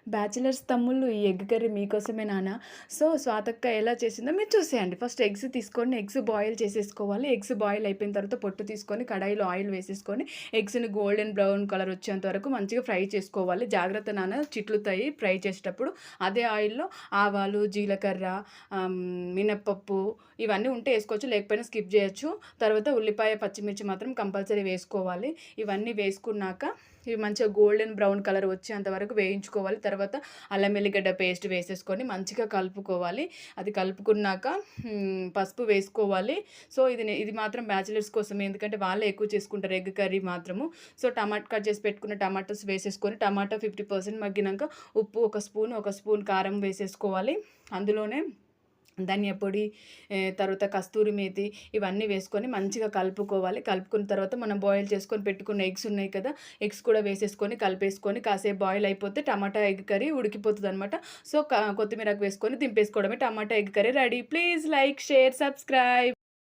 Bachelors తమ్ముళ్ళు ఈ egg curry మీకోసమే నాన్న. సో, స్వాతక్క ఎలా చేసిందో మీరు చూసేయండి. ఫస్ట్ ఎగ్స్ తీసుకోండి. ఎగ్స్ బాయిల్ చేసేసుకోవాలి. ఎగ్స్ బాయిల్ అయిపోయిన తర్వాత పొట్టు తీసుకొని కడాయిలో ఆయిల్ వేసేసుకొని ఎగ్స్‌ని గోల్డెన్ బ్రౌన్ కలర్ వచ్చేంత వరకు మంచిగా ఫ్రై చేసుకోవాలి. జాగ్రత్త నాన్న చిట్లుతాయి ఫ్రై చేసేటప్పుడు. అదే ఆయిల్‌లో ఆవాలు, జీలకర్ర, మినప్పప్పు ఇవన్నీ ఉంటే ఏసుకోవచ్చు. లేకపోయినా స్కిప్ జేయొచ్చు. తర్వాత ఉల్లిపాయ, పచ్చిమిర్చి మాత్రం కంపల్సరీ వేసుకోవాలి. ఇవన్నీ వేసుకున్నాక ఇవి మంచిగా గోల్డెన్ బ్రౌన్ కలర్ వచ్చేంత వరకు వేయించుకోవాలి. తర్వాత అల్లం వెల్లిగడ్డ పేస్ట్ వేసేసుకొని మంచిగా కలుపుకోవాలి. అది కలుపుకున్నాక పసుపు వేసుకోవాలి. సో, ఇది మాత్రం బ్యాచిలర్స్ కోసమే. ఎందుకంటే వాళ్ళే ఎక్కువ చేసుకుంటారు ఎగ్ కర్రీ మాత్రము. సో, కట్ చేసి పెట్టుకున్న టమాటోస్ వేసేసుకొని టమాటా 50% మగ్గినాక ఉప్పు ఒక స్పూన్ కారం వేసేసుకోవాలి. అందులోనే ధనియా పొడి, తర్వాత కస్తూరి మేతి ఇవన్నీ వేసుకొని మంచిగా కలుపుకోవాలి. కలుపుకున్న తర్వాత మనం బాయిల్ చేసుకొని పెట్టుకున్న ఎగ్స్ ఉన్నాయి కదా! ఎగ్స్ కూడా వేసేసుకొని కలిపేసుకొని కాసేపు బాయిల్ అయిపోతే టమాటా ఎగ్ కర్రీ ఉడికిపోతదనమాట. సో, కొత్తిమీర ఆకు వేసుకొని దింపేసుకోవడమే. Tomato egg curry ready. Please like, share, subscribe.